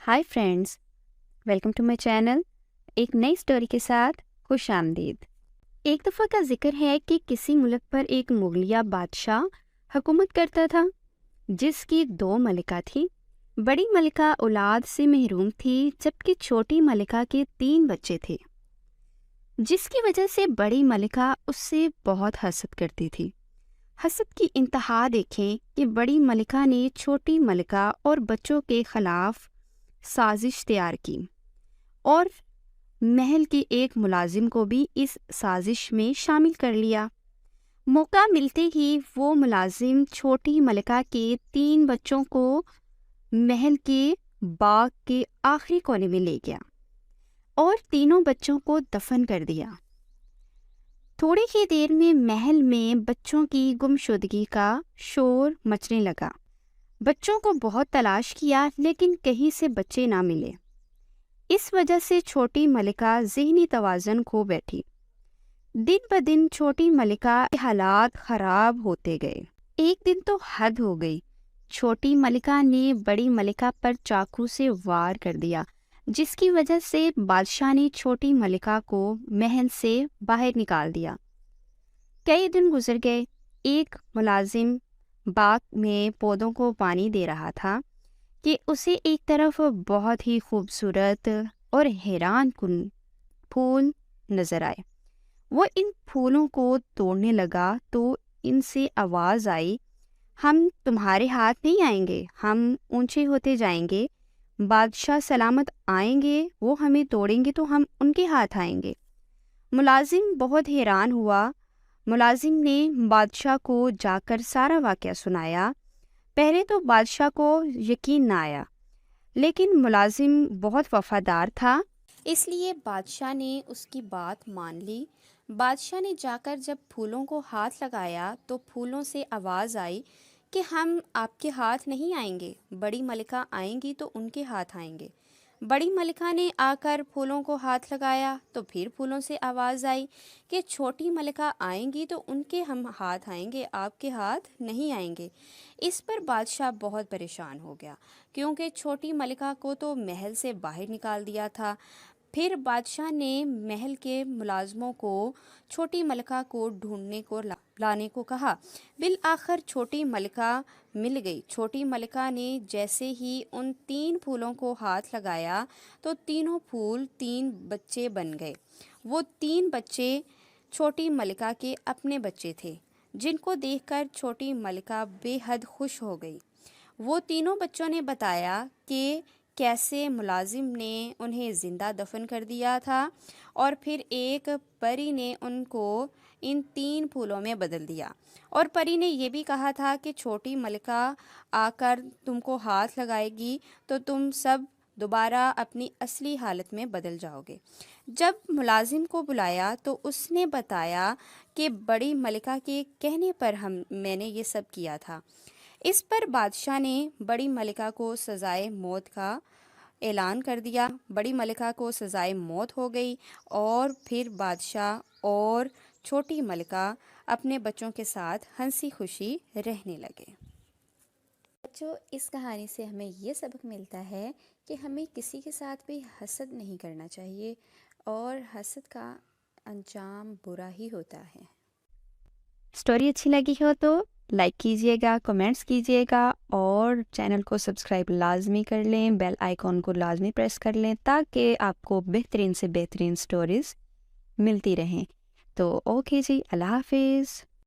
Hi friends, welcome to my channel. एक नई story के साथ खुश आमदीद। एक दफ़ा का जिक्र है कि किसी मुल्क पर एक मुगलिया बादशाह हुकूमत करता था, जिसकी 2 मलिका थी। बड़ी मलिका औलाद से महरूम थी, जबकि छोटी मलिका के 3 बच्चे थे, जिसकी वजह से बड़ी मलिका उससे बहुत हसद करती थी। हसद की इंतहा देखें कि बड़ी मलिका ने छोटी मलिका और बच्चों के खिलाफ साजिश तैयार की और महल के एक मुलाजिम को भी इस साजिश में शामिल कर लिया। मौका मिलते ही वो मुलाजिम छोटी मलिका के 3 बच्चों को महल के बाग के आखिरी कोने में ले गया और तीनों बच्चों को दफन कर दिया। थोड़ी ही देर में महल में बच्चों की गुमशुदगी का शोर मचने लगा। बच्चों को बहुत तलाश किया, लेकिन कहीं से बच्चे ना मिले। इस वजह से छोटी मलिका ज़हनी तवाज़ुन खो बैठी। दिन ब दिन छोटी मलिका के हालात ख़राब होते गए। एक दिन तो हद हो गई। छोटी मलिका ने बड़ी मलिका पर चाकू से वार कर दिया, जिसकी वजह से बादशाह ने छोटी मलिका को महल से बाहर निकाल दिया। कई दिन गुजर गए। एक मुलाजिम बाग में पौधों को पानी दे रहा था कि उसे एक तरफ बहुत ही खूबसूरत और हैरान कुन फूल नजर आए। वो इन फूलों को तोड़ने लगा तो इनसे आवाज़ आई, हम तुम्हारे हाथ नहीं आएंगे, हम ऊंचे होते जाएंगे। बादशाह सलामत आएंगे, वो हमें तोड़ेंगे तो हम उनके हाथ आएंगे। मुलाजिम बहुत हैरान हुआ। मुलाजिम ने बादशाह को जाकर सारा वाक़या सुनाया। पहले तो बादशाह को यकीन ना आया, लेकिन मुलाजिम बहुत वफादार था, इसलिए बादशाह ने उसकी बात मान ली। बादशाह ने जाकर जब फूलों को हाथ लगाया तो फूलों से आवाज़ आई कि हम आपके हाथ नहीं आएंगे, बड़ी मलिका आएंगी तो उनके हाथ आएंगे। बड़ी मलिका ने आकर फूलों को हाथ लगाया तो फिर फूलों से आवाज़ आई कि छोटी मलिका आएंगी तो उनके हम हाथ आएंगे, आपके हाथ नहीं आएंगे। इस पर बादशाह बहुत परेशान हो गया, क्योंकि छोटी मलिका को तो महल से बाहर निकाल दिया था। फिर बादशाह ने महल के मुलाजमों को छोटी मलिका को ढूंढने को लाने को कहा। बिल आखिर छोटी मलिका मिल गई। छोटी मलिका ने जैसे ही उन 3 फूलों को हाथ लगाया तो तीनों फूल 3 बच्चे बन गए। वो 3 बच्चे छोटी मलिका के अपने बच्चे थे, जिनको देखकर छोटी मलिका बेहद खुश हो गई। वो तीनों बच्चों ने बताया कि कैसे मुलाजिम ने उन्हें ज़िंदा दफन कर दिया था और फिर एक परी ने उनको इन 3 फूलों में बदल दिया। और परी ने ये भी कहा था कि छोटी मलिका आकर तुमको हाथ लगाएगी तो तुम सब दोबारा अपनी असली हालत में बदल जाओगे। जब मुलाजिम को बुलाया तो उसने बताया कि बड़ी मलिका के कहने पर मैंने ये सब किया था। इस पर बादशाह ने बड़ी मलिका को सज़ाए मौत का ऐलान कर दिया। बड़ी मलिका को सज़ाए मौत हो गई और फिर बादशाह और छोटी मलिका अपने बच्चों के साथ हंसी खुशी रहने लगे। बच्चों, इस कहानी से हमें ये सबक मिलता है कि हमें किसी के साथ भी हसद नहीं करना चाहिए और हसद का अंजाम बुरा ही होता है। स्टोरी अच्छी लगी हो तो लाइक कीजिएगा, कमेंट्स कीजिएगा और चैनल को सब्सक्राइब लाजमी कर लें। बेल आइकॉन को लाजमी प्रेस कर लें ताकि आपको बेहतरीन से बेहतरीन स्टोरीज़ मिलती रहें। तो ओके जी, अल्लाह हाफिज़।